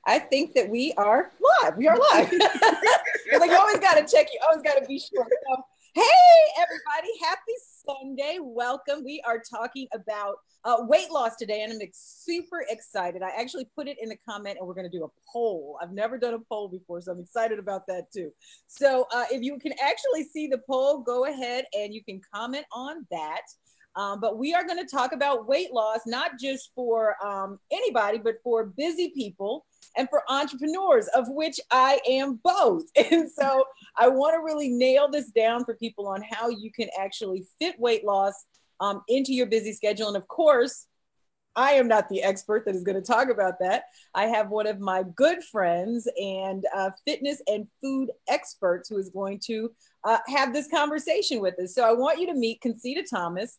I think that we are live. We are live. Like you always got to check. You always got to be sure. So, hey, everybody. Happy Sunday. Welcome. We are talking about weight loss today, and I'm super excited. I actually put it in the comment, and we're going to do a poll. I've never done a poll before, so I'm excited about that too. So if you can actually see the poll, go ahead and you can comment on that. But we are going to talk about weight loss, not just for anybody, but for busy people and for entrepreneurs, of which I am both. And so I want to really nail this down for people on how you can actually fit weight loss into your busy schedule. And of course, I am not the expert that is going to talk about that. I have one of my good friends and fitness and food experts who is going to have this conversation with us. So I want you to meet Concita Thomas.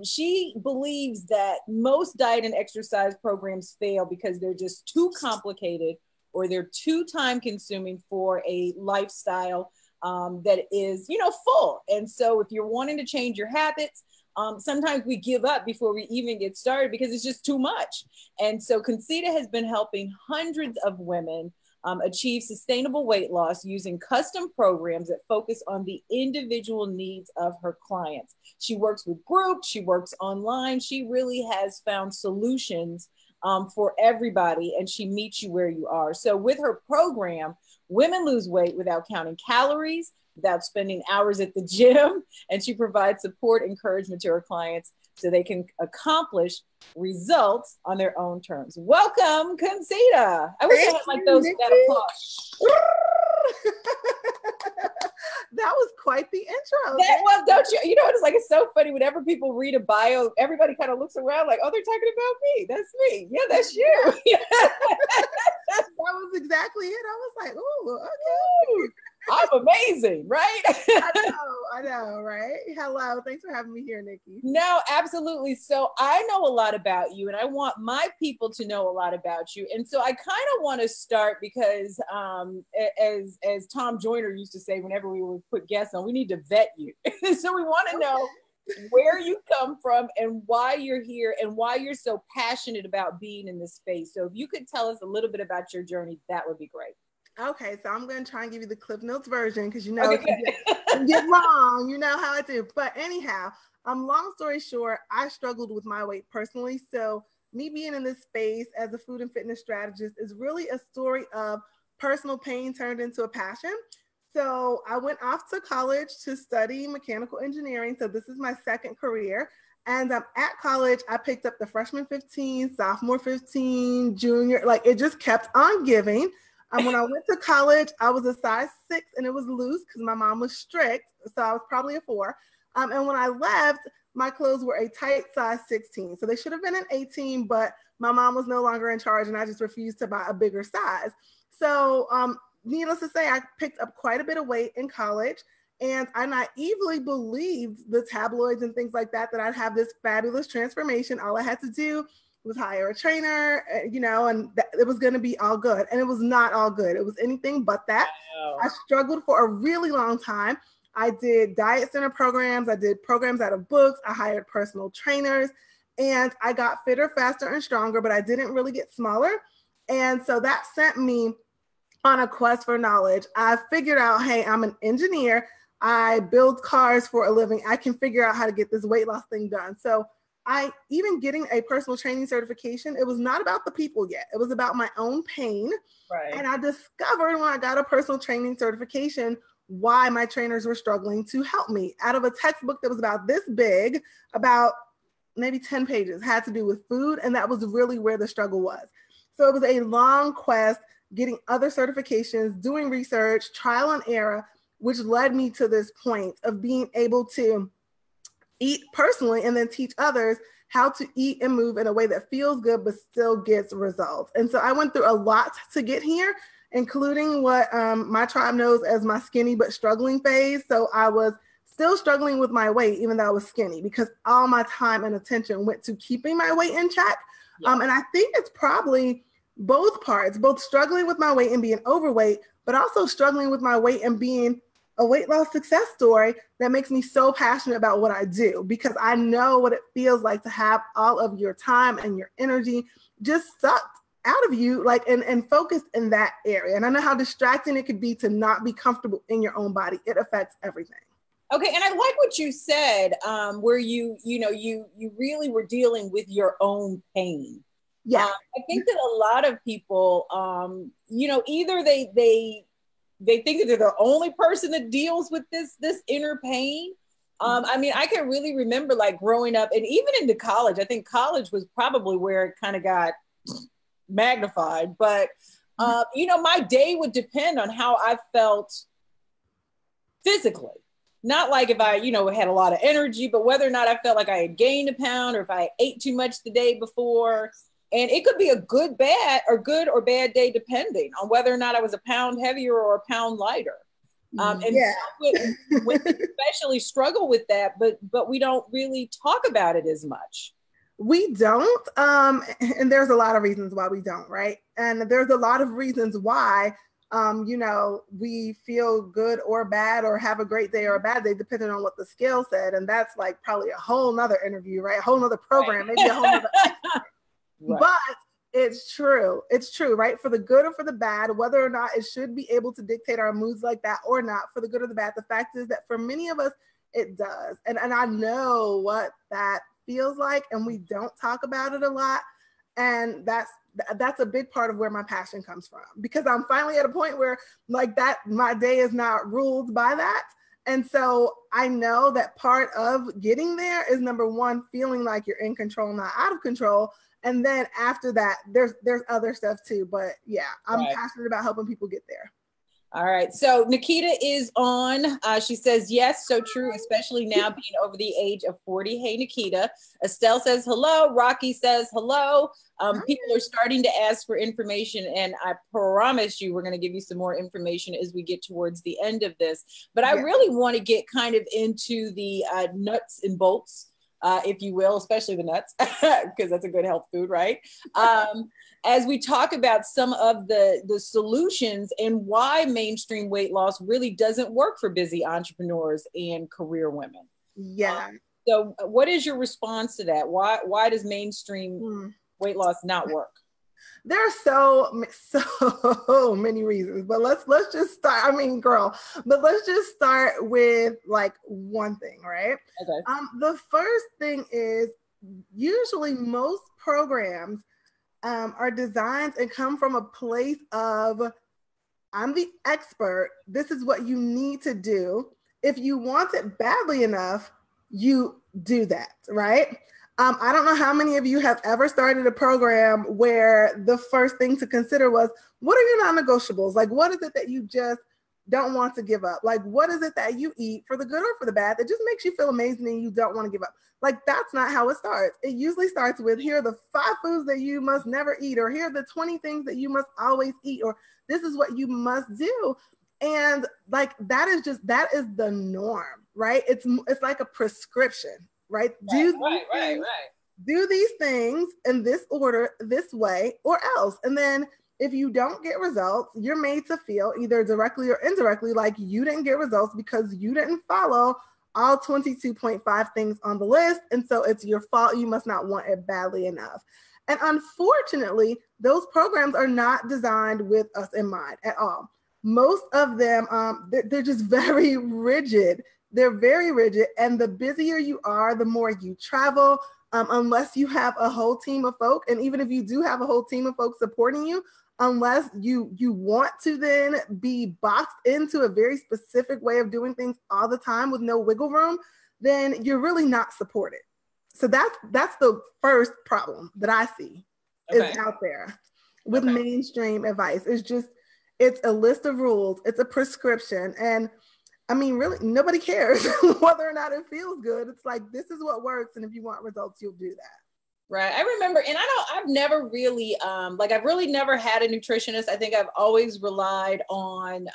She believes that most diet and exercise programs fail because they're just too complicated or they're too time consuming for a lifestyle that is, full. And so if you're wanting to change your habits, sometimes we give up before we even get started because it's just too much. And so Concita has been helping hundreds of women achieve sustainable weight loss using custom programs that focus on the individual needs of her clients. She works with groups, she works online. She really has found solutions for everybody, and she meets you where you are. So with her program, women lose weight without counting calories, without spending hours at the gym, and she provides support, encouragement to her clients so they can accomplish results on their own terms. Welcome, Concita. I wish I had like those that applause. That was quite the intro. That was, don't you? You know, it's like, it's so funny whenever people read a bio, everybody kind of looks around like, oh, they're talking about me. That's me. Yeah, that's you. That was exactly it. I was like, oh, okay. Ooh, I'm amazing, right? I know, right? Hello. Thanks for having me here, Nikki. No, absolutely. So I know a lot about you and I want my people to know a lot about you. And so I kind of want to start because as Tom Joyner used to say, whenever we would put guests on, we need to vet you. So we want to know where you come from and why you're here and why you're so passionate about being in this space. So if you could tell us a little bit about your journey, that would be great. Okay, so I'm going to try and give you the Cliff Notes version because it can get wrong. You know how I do. But anyhow, long story short, I struggled with my weight personally. So me being in this space as a food and fitness strategist is really a story of personal pain turned into a passion. So I went off to college to study mechanical engineering. So this is my second career. And at college, I picked up the freshman 15, sophomore 15, junior, like it just kept on giving. When I went to college, I was a size 6 and it was loose because my mom was strict. So I was probably a 4. And when I left, my clothes were a tight size 16. So they should have been an 18, but my mom was no longer in charge and I just refused to buy a bigger size. So needless to say, I picked up quite a bit of weight in college. And I naively believed the tabloids and things like that I'd have this fabulous transformation. All I had to do was hire a trainer, and it was going to be all good. And it was not all good. It was anything but that. Wow. I struggled for a really long time. I did diet center programs. I did programs out of books. I hired personal trainers and I got fitter, faster, and stronger, but I didn't really get smaller. And so that sent me on a quest for knowledge. I figured out, hey, I'm an engineer. I build cars for a living. I can figure out how to get this weight loss thing done. So even getting a personal training certification, it was not about the people yet. It was about my own pain. Right. And I discovered when I got a personal training certification, why my trainers were struggling to help me. Out of a textbook that was about this big, about maybe 10 pages, had to do with food. And that was really where the struggle was. So it was a long quest, getting other certifications, doing research, trial and error, which led me to this point of being able to eat personally and then teach others how to eat and move in a way that feels good but still gets results. And so I went through a lot to get here, including what my tribe knows as my skinny but struggling phase. So I was still struggling with my weight even though I was skinny because all my time and attention went to keeping my weight in check. Yeah. And I think it's probably both parts, both struggling with my weight and being overweight, but also struggling with my weight and being a weight loss success story that makes me so passionate about what I do, because I know what it feels like to have all of your time and your energy just sucked out of you, like, and focused in that area. And I know how distracting it could be to not be comfortable in your own body. It affects everything. Okay, and I like what you said, where you really were dealing with your own pain. Yeah, I think that a lot of people, either they think that they're the only person that deals with this inner pain. I mean, I can really remember like growing up, and even into college. I think college was probably where it kind of got magnified. But my day would depend on how I felt physically. Not like if I, had a lot of energy, but whether or not I felt like I had gained a pound or if I ate too much the day before. And it could be a good or bad day, depending on whether or not I was a pound heavier or a pound lighter. And women especially struggle with that, but we don't really talk about it as much. We don't. And there's a lot of reasons why we don't, right? And there's a lot of reasons why, we feel good or bad or have a great day or a bad day, depending on what the scale said. And that's like probably a whole nother interview, right? A whole nother program, maybe a whole nother. Right. But it's true. It's true, right? For the good or for the bad, whether or not it should be able to dictate our moods like that or not, for the good or the bad, the fact is that for many of us, it does. And I know what that feels like, and we don't talk about it a lot. And that's a big part of where my passion comes from, because I'm finally at a point where like that, my day is not ruled by that. And so I know that part of getting there is, number one, feeling like you're in control, not out of control. And then after that, there's other stuff too. But yeah, I'm passionate about helping people get there. All right. So Nikita is on. She says, yes, so true, especially now being over the age of 40. Hey, Nikita. Estelle says hello. Rocky says hello. People are starting to ask for information, and I promise you we're going to give you some more information as we get towards the end of this. But I really want to get kind of into the nuts and bolts, if you will, especially the nuts, because that's a good health food, right? As we talk about some of the solutions and why mainstream weight loss really doesn't work for busy entrepreneurs and career women. Yeah. So what is your response to that? Why does mainstream weight loss not work? There are so many reasons, but let's just start. I mean, but let's just start with like one thing, right? Okay. The first thing is, usually most programs are designed and come from a place of, I'm the expert. This is what you need to do. If you want it badly enough, you do that, right? I don't know how many of you have ever started a program where the first thing to consider was, what are your non-negotiables? Like, what is it that you just don't want to give up? Like, what is it that you eat, for the good or for the bad, that just makes you feel amazing and you don't want to give up? Like, that's not how it starts. It usually starts with, here are the 5 foods that you must never eat, or here are the 20 things that you must always eat, or this is what you must do. And like, that is the norm, right? It's like a prescription. Right? Do these things in this order, this way, or else. And then if you don't get results, you're made to feel, either directly or indirectly, like you didn't get results because you didn't follow all 22.5 things on the list. And so it's your fault. You must not want it badly enough. And unfortunately, those programs are not designed with us in mind at all. Most of them, they're just very rigid. They're very rigid. And the busier you are, the more you travel, unless you have a whole team of folk. And even if you do have a whole team of folks supporting you, unless you want to then be boxed into a very specific way of doing things all the time with no wiggle room, then you're really not supported. So that's the first problem that I see is out there with mainstream advice. It's a list of rules. It's a prescription. And I mean, really, nobody cares whether or not it feels good. It's like, this is what works. And if you want results, you'll do that. Right. I remember, and I've never really, I've really never had a nutritionist. I think I've always relied on,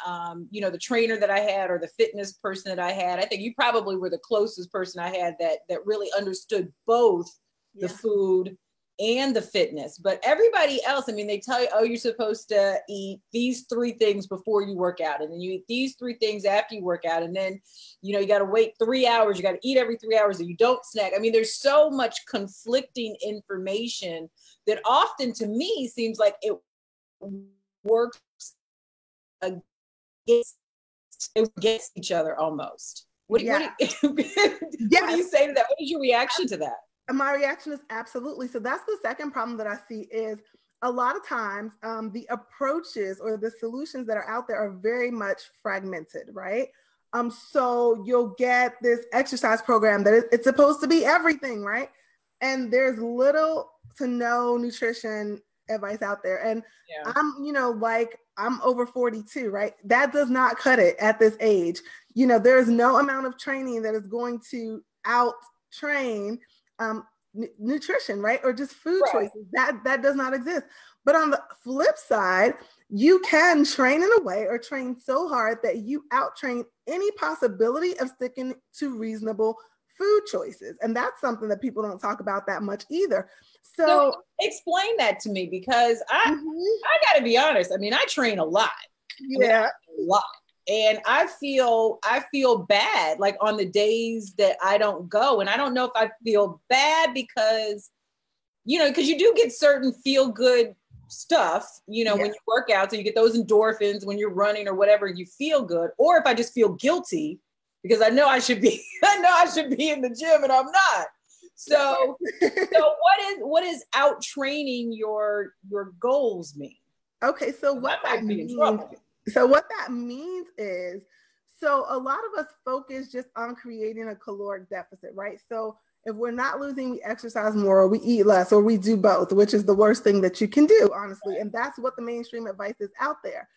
the trainer that I had or the fitness person that I had. I think you probably were the closest person I had that really understood both the food and the fitness. But everybody else, I mean, they tell you, oh, you're supposed to eat these 3 things before you work out. And then you eat these 3 things after you work out. And then, you know, you got to wait 3 hours. You got to eat every 3 hours and you don't snack. I mean, there's so much conflicting information that often to me seems like it works against each other almost. What do you say to that? What is your reaction to that? My reaction is absolutely. So that's the second problem that I see is a lot of times the approaches or the solutions that are out there are very much fragmented, right? So you'll get this exercise program that it's supposed to be everything, right? And there's little to no nutrition advice out there. And I'm over 42, right? That does not cut it at this age. You know, there's no amount of training that is going to out train nutrition, right? Or just food choices. That does not exist. But on the flip side, you can train in a way or train so hard that you out train any possibility of sticking to reasonable food choices. And that's something that people don't talk about that much either. So explain that to me, because I got to be honest. I mean, I train a lot. Yeah. A lot. And I feel bad, like on the days that I don't go. And I don't know if I feel bad because, you know, because you do get certain feel good stuff, you know, when you work out. So you get those endorphins when you're running or whatever, you feel good. Or if I just feel guilty because I know I should be in the gym and I'm not. So what is out training your goals mean? Okay, so what that means is, so a lot of us focus just on creating a caloric deficit, right? So if we're not losing, we exercise more, or we eat less, or we do both, which is the worst thing that you can do, honestly. And that's what the mainstream advice is out there.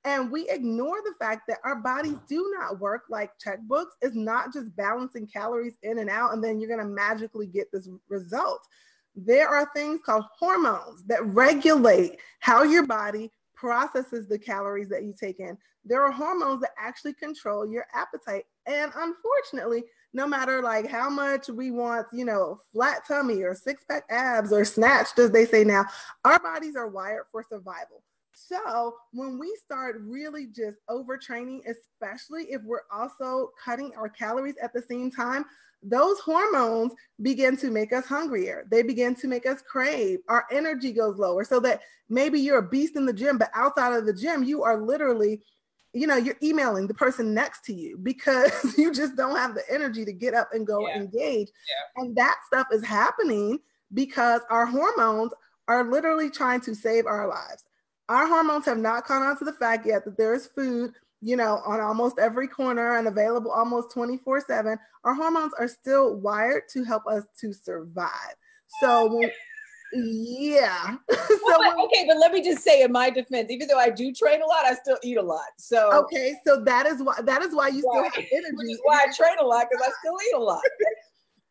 And we ignore the fact that our bodies do not work like checkbooks. It's not just balancing calories in and out, and then you're going to magically get this result. There are things called hormones that regulate how your body processes the calories that you take in. There are hormones that actually control your appetite. And unfortunately, no matter like how much we want, you know, flat tummy or 6-pack abs or snatched, as they say now, our bodies are wired for survival. So when we start really just overtraining, especially if we're also cutting our calories at the same time, those hormones begin to make us hungrier. They begin to make us crave. Our energy goes lower, so that maybe you're a beast in the gym, but outside of the gym, you are literally, you know, you're emailing the person next to you because you just don't have the energy to get up and go engage. Yeah. And that stuff is happening because our hormones are literally trying to save our lives. Our hormones have not caught on to the fact yet that there is food, you know, on almost every corner and available almost 24/7. Our hormones are still wired to help us to survive. So, yeah. But let me just say in my defense, even though I do train a lot, I still eat a lot. So okay, so that is why you still have energy. Which is why I train a lot, because I still eat a lot.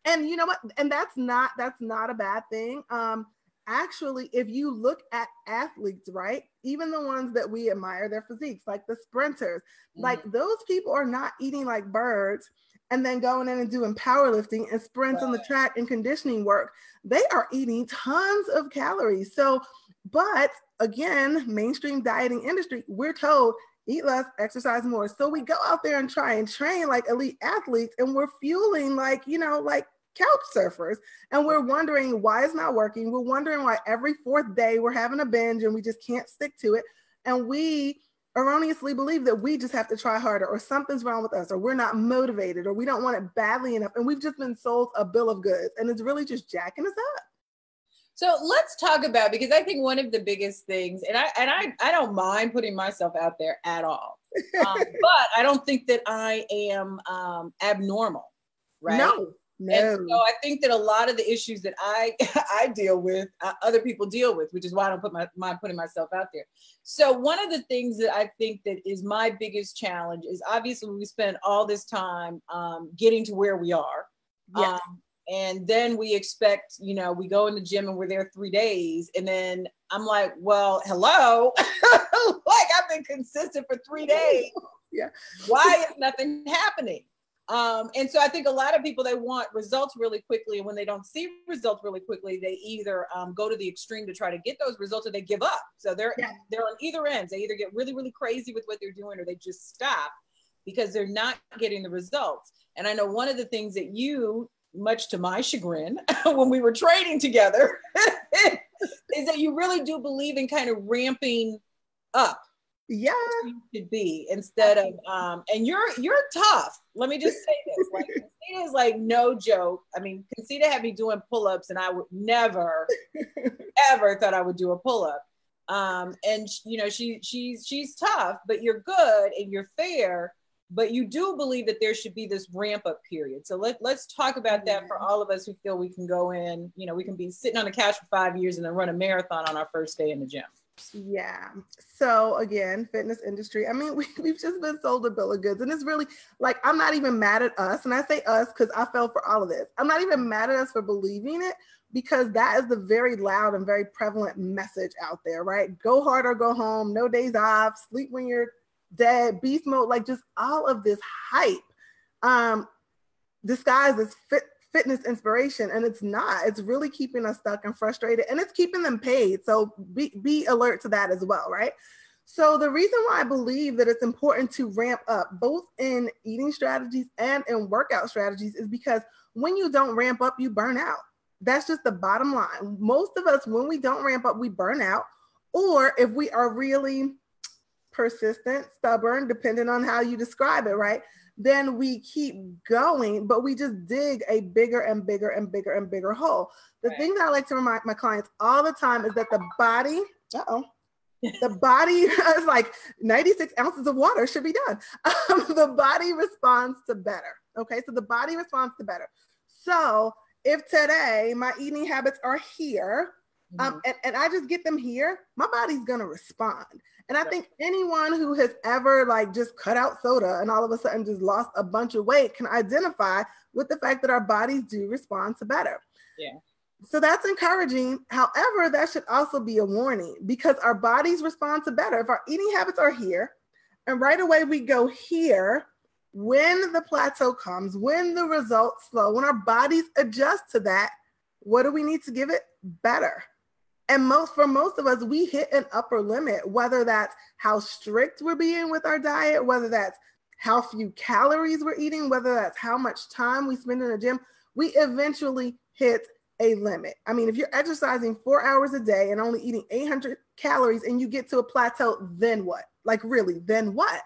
And you know what? And that's not a bad thing. Actually, if you look at athletes, right, even the ones that we admire their physiques, like the sprinters, like those people are not eating like birds and then going in and doing powerlifting and sprints on the track and conditioning work. They are eating tons of calories. So, but again, mainstream dieting industry, we're told eat less, exercise more. So we go out there and try and train like elite athletes, and we're fueling like, you know, like couch surfers, and we're wondering why it's not working. We're wondering why every 4th day we're having a binge and we just can't stick to it. And we erroneously believe that we just have to try harder, or something's wrong with us, or we're not motivated, or we don't want it badly enough. And we've just been sold a bill of goods, and it's really just jacking us up. So let's talk about, because I think one of the biggest things, and I don't mind putting myself out there at all, but I don't think that I am abnormal, right? No. And so I think that a lot of the issues that I deal with, other people deal with, which is why I don't mind putting myself out there. So one of the things that I think that is my biggest challenge is, obviously we spend all this time getting to where we are. Yes. And then we expect, you know, we go in the gym and we're there 3 days. And then I'm like, well, hello, like I've been consistent for 3 days. Yeah. Why is nothing happening? And so I think a lot of people, they want results really quickly. And when they don't see results really quickly, they either go to the extreme to try to get those results, or they give up. So they're on either ends. They either get really, really crazy with what they're doing, or they just stop because they're not getting the results. And I know one of the things that you, much to my chagrin, when we were training together, is that you really do believe in kind of ramping up. Yeah, you should be, instead of and you're tough. Let me just say this, like, Conceita is like no joke. I mean, Conceita had me doing pull-ups, and I would never ever thought I would do a pull-up. And you know, she's tough, but you're good and you're fair. But you do believe that there should be this ramp up period. So let's talk about that for all of us who feel we can go in. You know, we can be sitting on the couch for 5 years and then run a marathon on our first day in the gym. Yeah. So again, fitness industry. I mean, we've just been sold a bill of goods, and it's really like, I'm not even mad at us. And I say us because I fell for all of this. I'm not even mad at us for believing it, because that is the very loud and very prevalent message out there, right? Go hard or go home, no days off, sleep when you're dead, beast mode, like just all of this hype disguised as fitness inspiration, and it's not. It's really keeping us stuck and frustrated, and it's keeping them paid. So be alert to that as well, right? So the reason why I believe that it's important to ramp up both in eating strategies and in workout strategies is because when you don't ramp up, you burn out. That's just the bottom line. Most of us, when we don't ramp up, we burn out. Or if we are really persistent, stubborn, depending on how you describe it, right? Then we keep going, but we just dig a bigger and bigger and bigger and bigger hole. The thing that I like to remind my clients all the time is that the body, the body is like 96 ounces of water should be done. The body responds to better. Okay, so the body responds to better. So if today my eating habits are here, and I just get them here, my body's gonna respond. And I think anyone who has ever like just cut out soda and all of a sudden just lost a bunch of weight can identify with the fact that our bodies do respond to better. Yeah. So that's encouraging. However, that should also be a warning, because our bodies respond to better. If our eating habits are here and right away we go here, when the plateau comes, when the results slow, when our bodies adjust to that, what do we need to give it? Better. And for most of us, we hit an upper limit, whether that's how strict we're being with our diet, whether that's how few calories we're eating, whether that's how much time we spend in the gym, we eventually hit a limit. I mean, if you're exercising 4 hours a day and only eating 800 calories and you get to a plateau, then what? Like really, then what?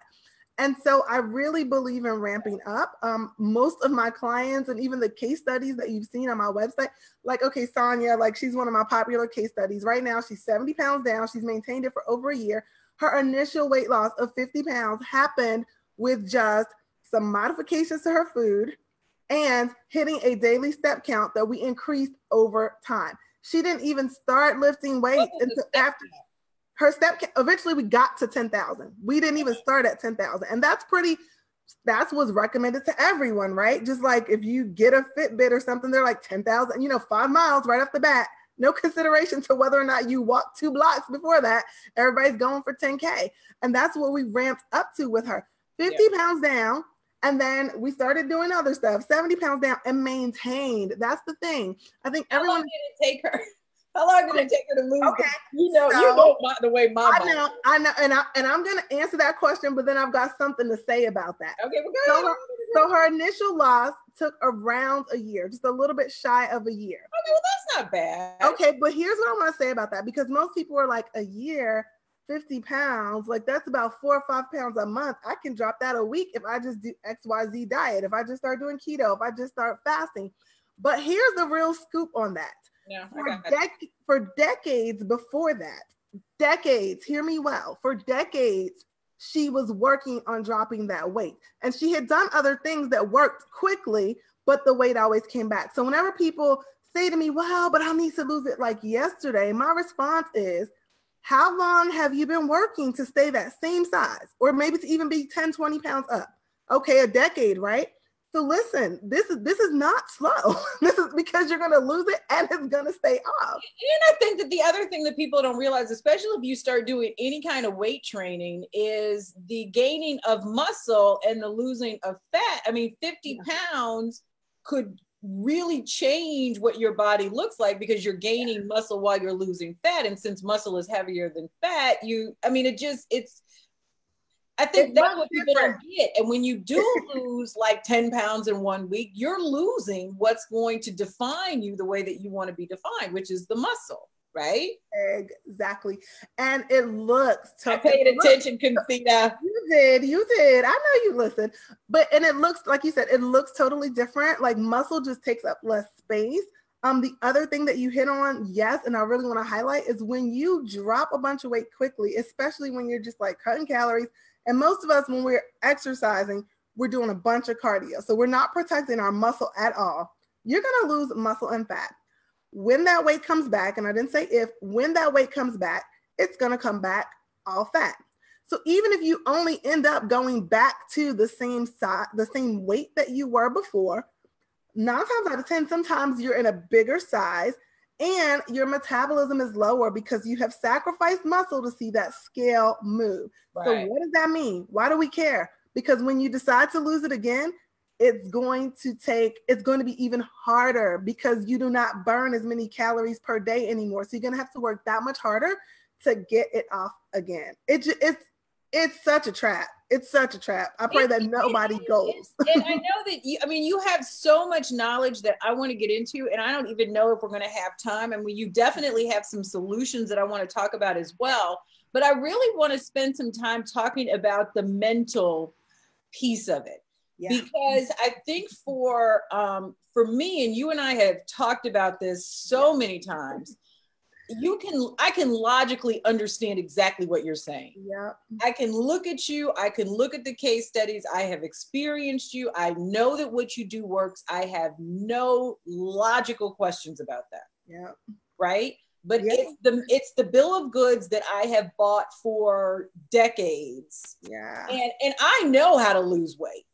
And so I really believe in ramping up. Most of my clients, and even the case studies that you've seen on my website, like, okay, Sonia, like she's one of my popular case studies. Right now, she's 70 pounds down. She's maintained it for over a year. Her initial weight loss of 50 pounds happened with just some modifications to her food and hitting a daily step count that we increased over time. She didn't even start lifting weights until after her step. Eventually we got to 10,000. We didn't even start at 10,000. And that's what's recommended to everyone, right? Just like if you get a Fitbit or something, they're like 10,000, 5 miles right off the bat. No consideration to whether or not you walked 2 blocks before that. Everybody's going for 10K. And that's what we ramped up to with her. 50 pounds down. And then we started doing other stuff, 70 pounds down, and maintained. That's the thing. I think everyone. How long did it take her? How long did it take her to lose? Okay. The way my I know, and I'm gonna answer that question, but then I've got something to say about that. Okay, well, go ahead. So her initial loss took around a year, just a little bit shy of a year. Okay, well, that's not bad. Okay, but here's what I want to say about that, because most people are like, a year, 50 pounds, like that's about 4 or 5 pounds a month. I can drop that a week if I just do XYZ diet, if I just start doing keto, if I just start fasting. But here's the real scoop on that. Yeah, for decades before that, hear me well, for decades, she was working on dropping that weight. And she had done other things that worked quickly, but the weight always came back. So whenever people say to me, well, but I need to lose it like yesterday, my response is, how long have you been working to stay that same size? Or maybe to even be 10, 20 pounds up? Okay, a decade, right? So listen, this is not slow. This is because you're going to lose it and it's going to stay off. And I think that the other thing that people don't realize, especially if you start doing any kind of weight training, is the gaining of muscle and the losing of fat. I mean, 50 pounds could really change what your body looks like because you're gaining muscle while you're losing fat. And since muscle is heavier than fat, I think that's what people don't get. And when you do lose like 10 pounds in 1 week, you're losing what's going to define you the way that you want to be defined, which is the muscle, right? Exactly. And it looks I paid attention, Conthita. You did. I know you listened. And it looks, like you said, it looks totally different. Like muscle just takes up less space. The other thing that you hit on, yes, and I really want to highlight, is when you drop a bunch of weight quickly, especially when you're just like cutting calories. And most of us, when we're exercising, we're doing a bunch of cardio. So we're not protecting our muscle at all. You're going to lose muscle and fat. When that weight comes back, and I didn't say if, when that weight comes back, it's going to come back all fat. So even if you only end up going back to the same size, the same weight that you were before, 9 times out of 10, sometimes you're in a bigger size and your metabolism is lower because you have sacrificed muscle to see that scale move. Right. So what does that mean? Why do we care? Because when you decide to lose it again, it's going to be even harder because you do not burn as many calories per day anymore. So you're going to have to work that much harder to get it off again. It's such a trap. It's such a trap. I pray that nobody goes. And I know that you have so much knowledge that I want to get into, and I don't even know if we're going to have time. And you definitely have some solutions that I want to talk about as well. But I really want to spend some time talking about the mental piece of it. Yeah. Because I think for me, and you and I have talked about this so many times, I can logically understand exactly what you're saying. Yeah. I can look at you. I can look at the case studies. I have experienced you. I know that what you do works. I have no logical questions about that. Yeah. Right. But it's the bill of goods that I have bought for decades. Yeah. And I know how to lose weight.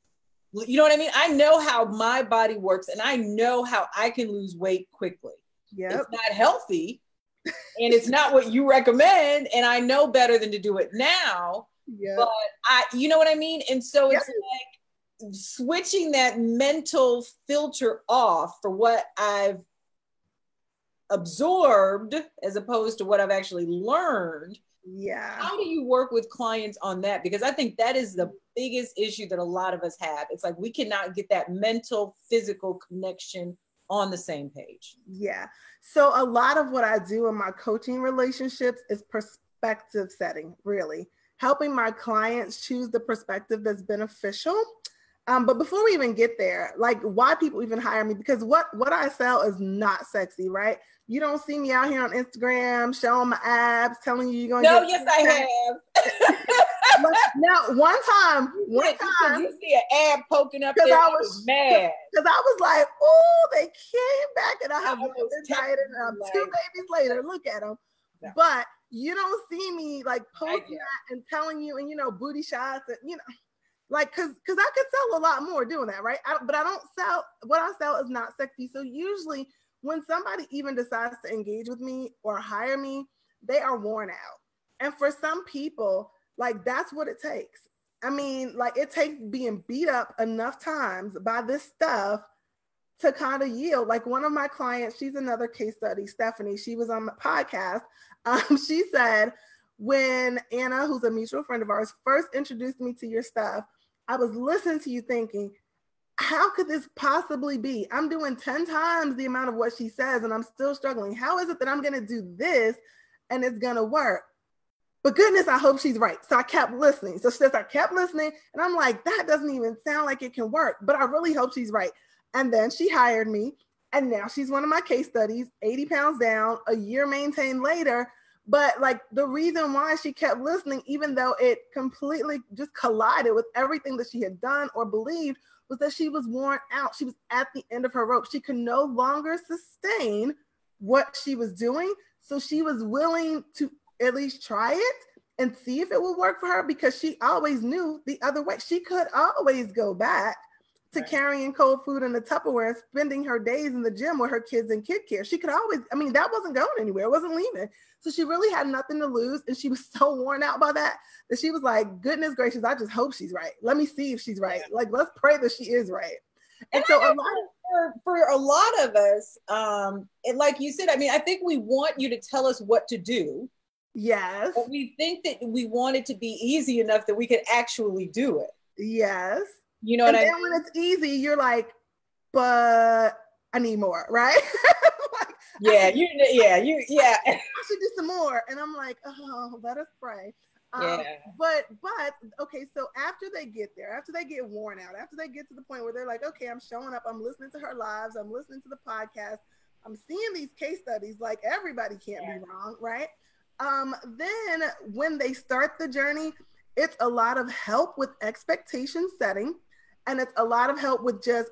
You know what I mean? I know how my body works, and I know how I can lose weight quickly. Yep. It's not healthy. And it's not what you recommend, and I know better than to do it now. Yeah. But you know what I mean? And so it's like switching that mental filter off for what I've absorbed as opposed to what I've actually learned. Yeah. How do you work with clients on that? Because I think that is the biggest issue that a lot of us have. It's like we cannot get that mental, physical connection on the same page. Yeah. So a lot of what I do in my coaching relationships is perspective setting, really helping my clients choose the perspective that's beneficial. But before we even get there, like why people even hire me, because what I sell is not sexy, right? You don't see me out here on Instagram showing my abs, telling you you're going to No, yes, I have. Now, one time, you see an ab poking up there, I was mad. Because I was like, oh, they came back and I have been tired and 2 babies later, look at them. No. But you don't see me like posting that and telling you, and booty shots and, like, cause I could sell a lot more doing that, right? But I don't sell, what I sell is not sexy. So usually when somebody even decides to engage with me or hire me, they are worn out. And for some people, like that's what it takes. I mean, like it takes being beat up enough times by this stuff to kind of yield. Like one of my clients, she's another case study, Stephanie, she was on the podcast. She said, when Anna, who's a mutual friend of ours, first introduced me to your stuff, I was listening to you thinking, how could this possibly be? I'm doing 10 times the amount of what she says and I'm still struggling. How is it that I'm going to do this and it's going to work? But goodness, I hope she's right. So I kept listening. So I kept listening and I'm like, that doesn't even sound like it can work, but I really hope she's right. And then she hired me and now she's one of my case studies, 80 pounds down, a year maintained later. But like the reason why she kept listening, even though it completely just collided with everything that she had done or believed, was that she was worn out. She was at the end of her rope. She could no longer sustain what she was doing. So she was willing to at least try it and see if it would work for her because she always knew the other way. She could always go back to carrying cold food in the Tupperware, spending her days in the gym with her kids in kid care. She could always, I mean, that wasn't going anywhere. It wasn't leaving. So she really had nothing to lose. And she was so worn out by that she was like, goodness gracious, I just hope she's right. Let me see if she's right. Like, let's pray that she is right. And so for a lot of us, and like you said, I mean, I think we want you to tell us what to do. Yes. But we think that we want it to be easy enough that we could actually do it. Yes. You know what I mean? And then when it's easy, you're like, but I need more, right? Like, I should do some more. And I'm like, oh, let us pray. But okay, so after they get there, after they get worn out, after they get to the point where they're like, okay, I'm showing up, I'm listening to her lives, I'm listening to the podcast, I'm seeing these case studies, like everybody can't be wrong, right? Then when they start the journey, it's a lot of help with expectation setting. And it's a lot of help with just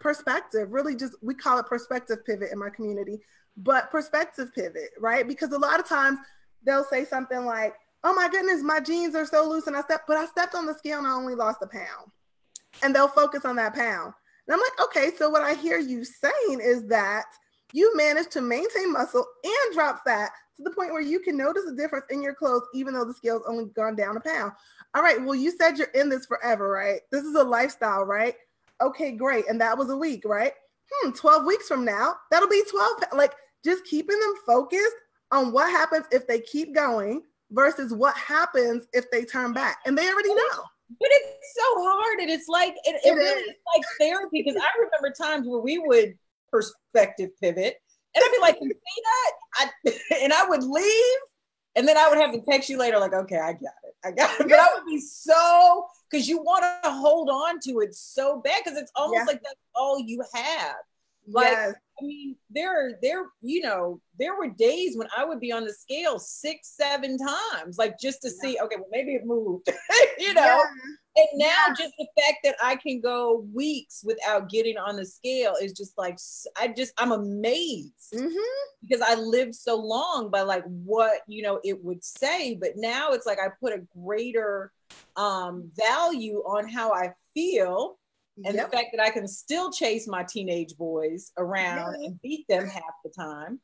perspective, really just, we call it perspective pivot in my community, but perspective pivot, right? Because a lot of times they'll say something like, oh my goodness, my jeans are so loose and I stepped on the scale and I only lost a pound. And they'll focus on that pound. And I'm like, okay, so what I hear you saying is that you managed to maintain muscle and drop fat to the point where you can notice a difference in your clothes, even though the scale's only gone down a pound. All right, well, you said you're in this forever, right? This is a lifestyle, right? Okay, great. And that was a week, right? 12 weeks from now, that'll be 12. Like, just keeping them focused on what happens if they keep going versus what happens if they turn back. And they already know. But it's so hard. And it's like, it really is like therapy, because I remember times where we would perspective pivot and I'd be like, you see that? And I would leave. And then I would have to text you later, like, okay, I got it. But I would be so, because you want to hold on to it so bad, because it's almost like that's all you have. Like, I mean, there were days when I would be on the scale 6-7 times, like just to see, okay, well, maybe it moved, you know? Yeah. And now just the fact that I can go weeks without getting on the scale is just like, I'm amazed because I lived so long by like what, you know, it would say, but now it's like I put a greater value on how I feel. And the fact that I can still chase my teenage boys around and beat them half the time.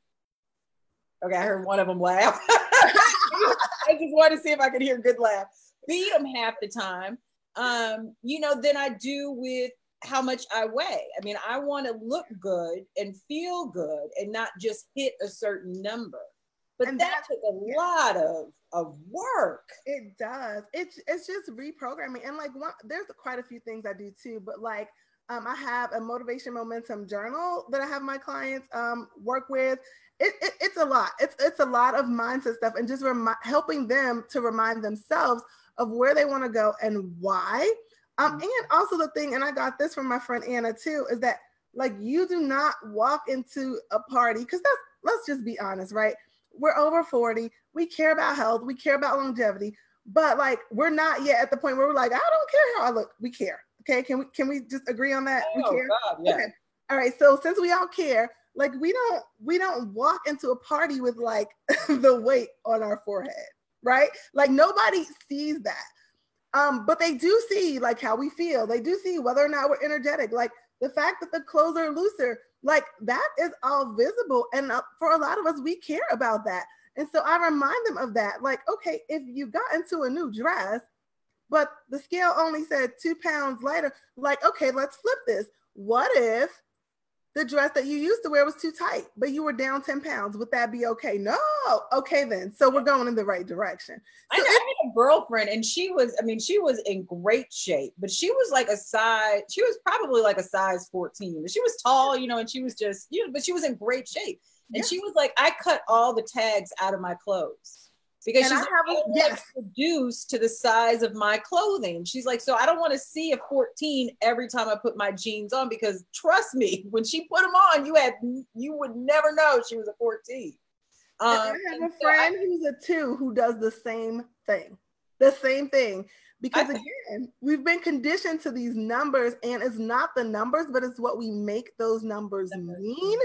Okay, I heard one of them laugh. I just wanted to see if I could hear a good laugh. Beat them half the time. You know, than I do with how much I weigh. I mean, I want to look good and feel good and not just hit a certain number. But that took a lot of work. It does. It's just reprogramming. And like there's quite a few things I do too, but like I have a motivation momentum journal that I have my clients work with. It's a lot. It's a lot of mindset stuff and just helping them to remind themselves of where they want to go and why. And also the thing, and I got this from my friend Anna too, is that like you do not walk into a party, because let's just be honest, right? We're over 40. We care about health. We care about longevity, but like, we're not yet at the point where we're like, I don't care how I look. We care. Okay. Can we just agree on that? Oh, we care. God, yeah. Okay. All right. So since we all care, like we don't walk into a party with like the weight on our forehead, right? Like nobody sees that. But they do see like how we feel. They do see whether or not we're energetic. Like the fact that the clothes are looser, like that is all visible. And for a lot of us, we care about that. And so I remind them of that. Like, okay, if you got into a new dress, but the scale only said 2 pounds lighter, like, okay, let's flip this. What if the dress that you used to wear was too tight, but you were down 10 pounds? Would that be okay? No. Okay, then. So we're going in the right direction. So I had a girlfriend and she was in great shape, but she was probably like a size 14, but she was tall, you know, and she was just, you know, but she was in great shape. And she was like, I cut all the tags out of my clothes because she's reduced to the size of my clothing. She's like, so I don't want to see a 14 every time I put my jeans on, because trust me, when she put them on, you would never know she was a 14. I have a friend who's a 2 who does the same thing. Because again, we've been conditioned to these numbers, and it's not the numbers, but it's what we make those numbers mean.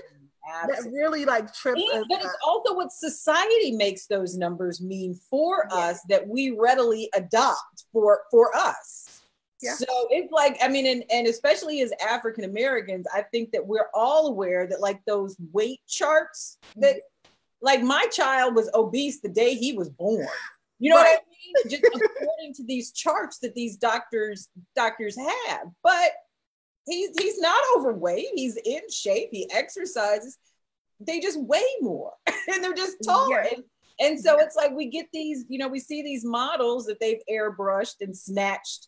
Absolutely. That really like trips us but it's also what society makes those numbers mean for us that we readily adopt for us. Yeah. So it's like, I mean, and especially as African Americans, I think that we're all aware that like those weight charts that like my child was obese the day he was born. You know what I mean? Just according to these charts that these doctors have. But he's not overweight. He's in shape. He exercises. They just weigh more and they're just taller. Yeah. And so it's like we get these, you know, we see these models that they've airbrushed and snatched.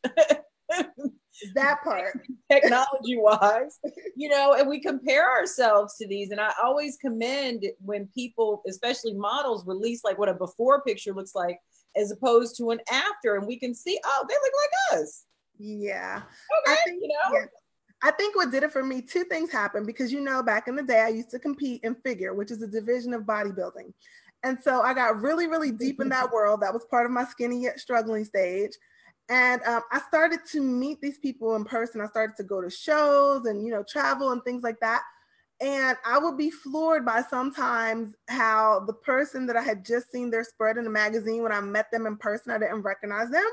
That part. Technology wise, you know, and we compare ourselves to these. And I always commend when people, especially models, release like what a before picture looks like as opposed to an after. And we can see, oh, they look like us. Yeah. Okay, I think, you know. yeah. I think what did it for me, two things happened because, you know, back in the day, I used to compete in figure, which is a division of bodybuilding. And so I got really, really deep in that world. That was part of my skinny yet struggling stage. And I started to meet these people in person. I started to go to shows and, you know, travel and things like that. And I would be floored by sometimes how the person that I had just seen their spread in a magazine, when I met them in person, I didn't recognize them.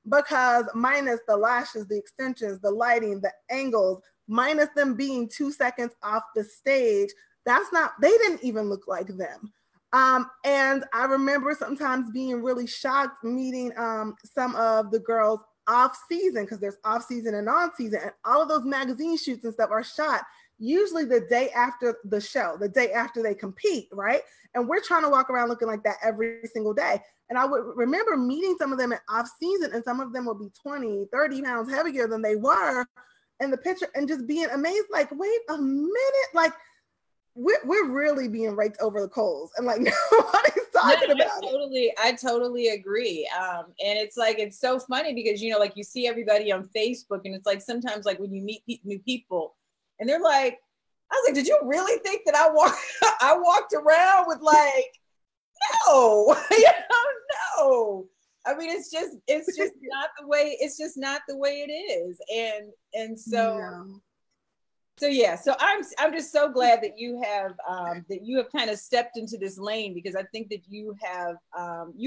Because minus the lashes, the extensions, the lighting, the angles, minus them being 2 seconds off the stage, they didn't even look like them. And I remember sometimes being really shocked meeting some of the girls off season, because there's off season and on season, and all of those magazine shoots and stuff are shot usually the day after the show, the day after they compete, right? And we're trying to walk around looking like that every single day. And I would remember meeting some of them in off season, and some of them would be 20, 30 pounds heavier than they were in the picture, and just being amazed, like, wait a minute, like we're really being raked over the coals, and like nobody's talking about it. I totally agree. And it's like, it's so funny because, you know, like you see everybody on Facebook, and it's like sometimes like when you meet new people and they're like, I was like, did you really think that I walked around with like, no, you know, no. I mean, it's just not the way, it's just not the way it is. And so, No. So yeah, so I'm just so glad that you have kind of stepped into this lane, because I think that you've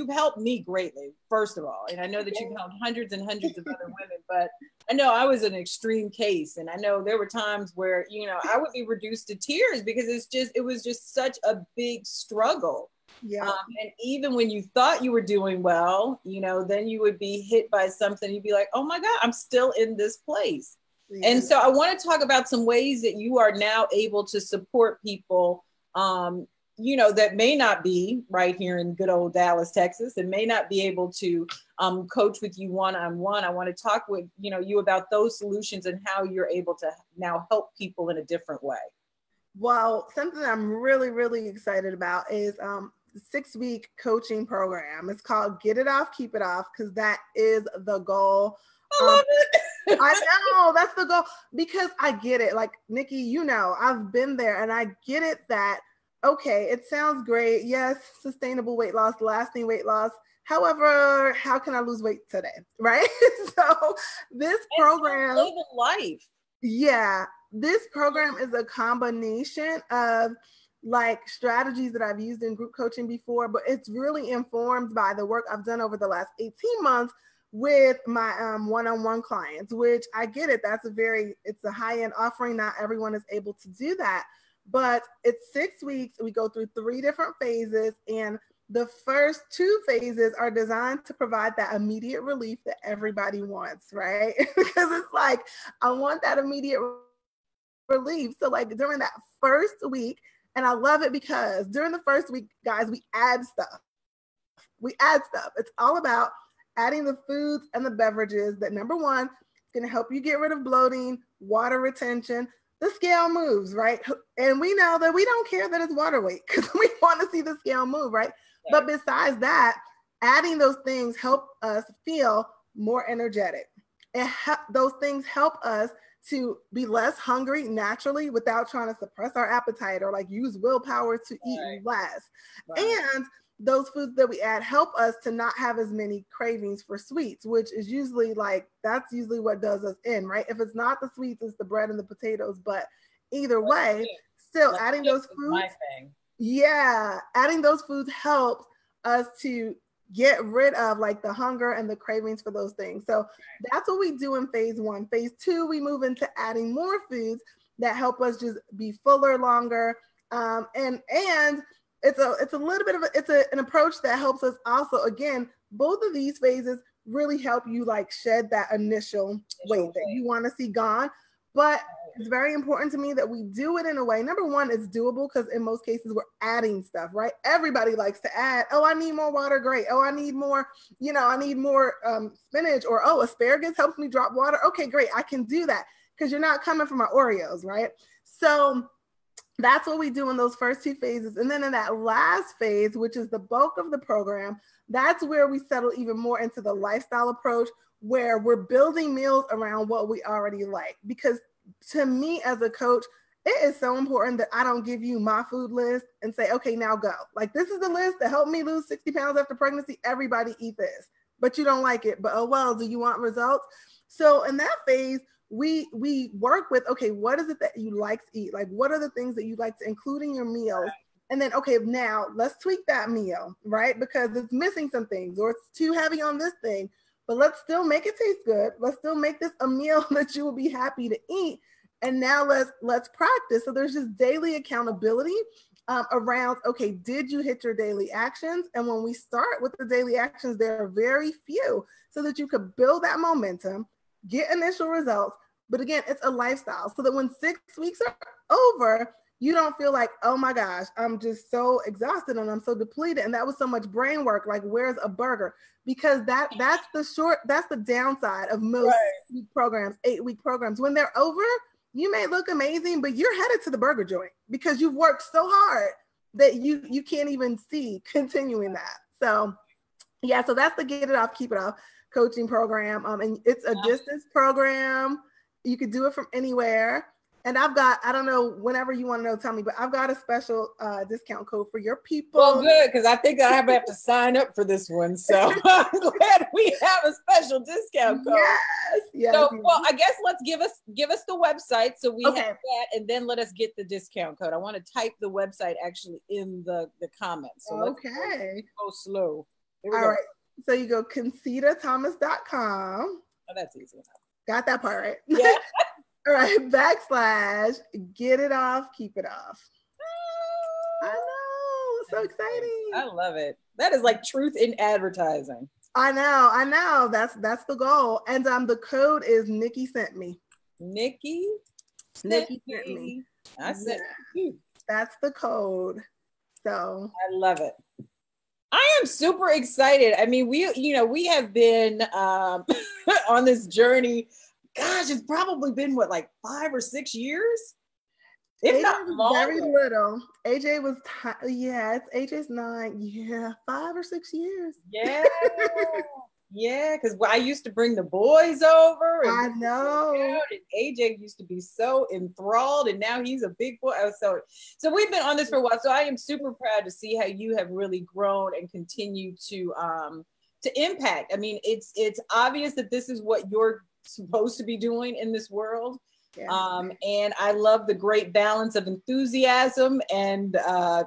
helped me greatly, first of all, and I know that you've helped hundreds and hundreds of other women. But I know I was an extreme case, and I know there were times where, you know, I would be reduced to tears because it was just such a big struggle. Yeah. And even when you thought you were doing well, you know, then you would be hit by something. You'd be like, oh my God, I'm still in this place. Yeah. And so I want to talk about some ways that you are now able to support people, you know, that may not be right here in good old Dallas, Texas, and may not be able to coach with you one-on-one. I want to talk with, you know, you about those solutions and how you're able to now help people in a different way. Well, something I'm really, really excited about is the 6-week coaching program. It's called Get It Off, Keep It Off, because that is the goal. I love it. I know, that's the goal, because I get it. Like, Nikki, you know, I've been there, and I get it that, okay, it sounds great. Yes, sustainable weight loss, lasting weight loss. However, how can I lose weight today? Right? So this program, live life. Yeah, this program is a combination of like strategies that I've used in group coaching before, but it's really informed by the work I've done over the last 18 months with my one-on-one clients, which I get it. It's a high-end offering. Not everyone is able to do that, but it's 6 weeks. We go through 3 different phases, and the first 2 phases are designed to provide that immediate relief that everybody wants, right? Because it's like, I want that immediate relief. So like during that first week, and I love it because during the first week, guys, we add stuff. It's all about adding the foods and the beverages that, number one, is going to help you get rid of bloating, water retention. The scale moves, right? And we know that we don't care that it's water weight because we want to see the scale move, right? But besides that, adding those things help us feel more energetic. Those things help us to be less hungry naturally without trying to suppress our appetite or like use willpower to eat less. And those foods that we add help us to not have as many cravings for sweets, which is usually that's usually what does us in, right? If it's not the sweets, it's the bread and the potatoes. But either way, still adding those foods. Yeah, adding those foods helps us to get rid of like the hunger and the cravings for those things. So that's what we do in phase 1. Phase 2, we move into adding more foods that help us just be fuller longer. And it's a little bit of an approach that helps us also, again, both of these phases really help you like shed that initial weight that you want to see gone. But it's very important to me that we do it in a way. Number one, it's doable because in most cases we're adding stuff, right? Everybody likes to add, oh, I need more water. Great. Oh, I need more, I need more spinach, or, oh, asparagus helps me drop water. Okay, great. I can do that because you're not coming for my Oreos, right? So that's what we do in those first 2 phases. And then in that last phase, which is the bulk of the program, that's where we settle even more into the lifestyle approach, where we're building meals around what we already like. Because to me as a coach, it is so important that I don't give you my food list and say, okay, now go. Like, this is the list that helped me lose 60 pounds after pregnancy. Everybody eat this, but you don't like it. But oh, well, do you want results? So in that phase, we work with, okay, what is it that you like to eat? Like, what are the things that you like to include in your meals? And then, okay, now let's tweak that meal, right? Because it's missing some things, or it's too heavy on this thing, but let's still make it taste good. Let's still make this a meal that you will be happy to eat. And now let's practice. So there's just daily accountability around, okay, did you hit your daily actions? And when we start with the daily actions, there are very few, so that you could build that momentum, get initial results. But again, it's a lifestyle, so that when 6 weeks are over, you don't feel like, oh my gosh, I'm just so exhausted and I'm so depleted. And that was so much brain work. Like, where's a burger? Because that's the downside of most programs, 8-week programs. When they're over, you may look amazing, but you're headed to the burger joint because you've worked so hard that you can't even see continuing that. So yeah, so that's the Get It Off, Keep It Off coaching program. And it's a distance program. You could do it from anywhere. And I've got, I don't know, whenever you want to know, tell me, but I've got a special discount code for your people. Well, good, because I think I have to sign up for this one. So I'm glad we have a special discount code. Yes. So, well, I guess let's give us the website so we have that, and then let us get the discount code. I want to type the website actually in the comments. So let's go slow. All right. So you go ConcitaThomas.com. Oh, that's easy enough. Got that part right. Yeah. All right, / Get It Off, Keep It Off. I know, so exciting. I love it. That is like truth in advertising. I know. That's the goal. And the code is Nikki sent me. Nikki sent me. I sent you. That's the code. So I love it. I am super excited. I mean, we have been on this journey. Gosh, it's probably been like 5 or 6 years. If not longer. Very little. AJ was, AJ's 9. Yeah, 5 or 6 years. Yeah. Yeah, because I used to bring the boys over. And I know. And AJ used to be so enthralled, and now he's a big boy. So we've been on this for a while. So I am super proud to see how you have really grown and continue to impact. I mean, it's obvious that this is what you're supposed to be doing in this world. Yeah. And I love the great balance of enthusiasm and I'm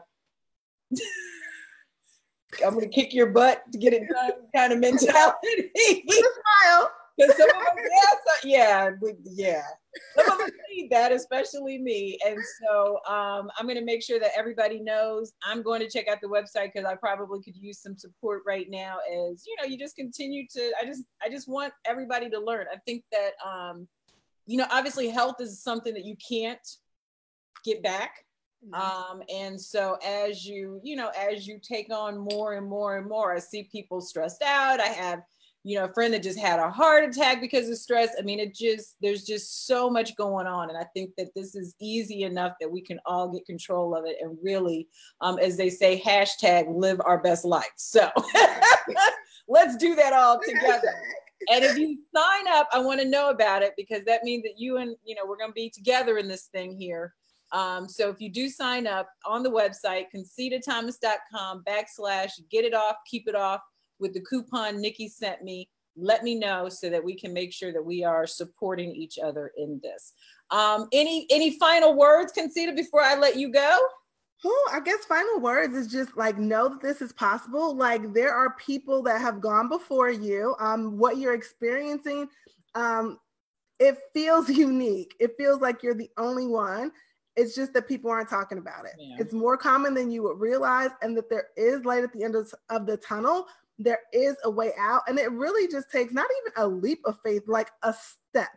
going to kick your butt to get it done kind of mentality. With a smile. Because some of us, some of us need that, especially me. And so I'm going to make sure that everybody knows. I'm going to check out the website because I probably could use some support right now. As you just continue to. I just want everybody to learn. I think that obviously health is something that you can't get back. And so as you take on more and more and more, I see people stressed out. I have, a friend that just had a heart attack because of stress. I mean, there's just so much going on. And I think that this is easy enough that we can all get control of it and really, as they say, #, live our best life. So let's do that all together. And if you sign up, I want to know about it because that means that you and, we're going to be together in this thing here. So if you do sign up on the website, ConcitaThomas.com / Get It Off, Keep It Off with the coupon Nikki sent me, let me know so that we can make sure that we are supporting each other in this. Any final words, Concita, before I let you go? Oh, I guess final words is just like, know that this is possible. Like, there are people that have gone before you. What you're experiencing, it feels unique. It feels like you're the only one. It's just that people aren't talking about it. Yeah. It's more common than you would realize, and that there is light at the end of the tunnel. There is a way out, and it really just takes not even a leap of faith, like a step.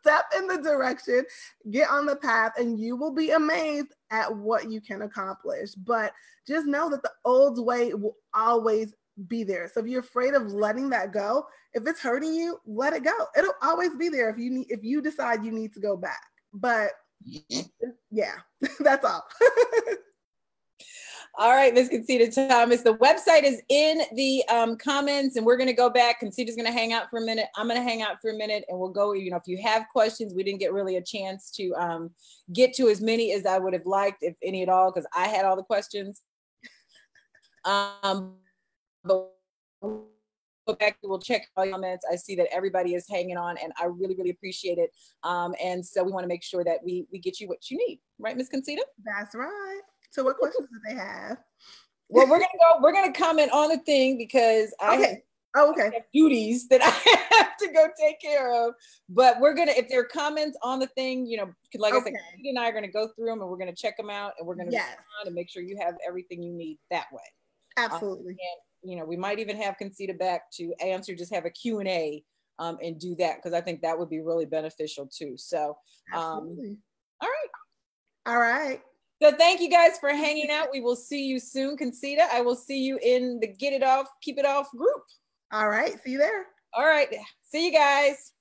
Step in the direction, get on the path, and you will be amazed at what you can accomplish. But just know that the old way will always be there. So if you're afraid of letting that go, if it's hurting you, let it go. It'll always be there if you decide you need to go back. But yeah, that's all. All right, Ms. Concita Thomas, the website is in the comments, and we're going to go back. Concita's going to hang out for a minute. I'm going to hang out for a minute, and we'll go, if you have questions, we didn't get really a chance to get to as many as I would have liked, if any at all, because I had all the questions. But we'll go back, we'll check all your comments. I see that everybody is hanging on, and I really, really appreciate it. And so we want to make sure that we get you what you need. Right, Ms. Concita? That's right. So what questions do they have? Well, we're gonna comment on the thing because I have duties that I have to go take care of. But if there are comments on the thing, like I said, Concita and I are gonna go through them, and we're gonna check them out, and we're gonna respond and make sure you have everything you need that way. Absolutely. And we might even have Concita back to answer, just have a Q&A and do that, because I think that would be really beneficial too. So all right. So thank you guys for hanging out. We will see you soon. Concita, I will see you in the Get It Off, Keep It Off group. All right. See you there. All right. See you guys.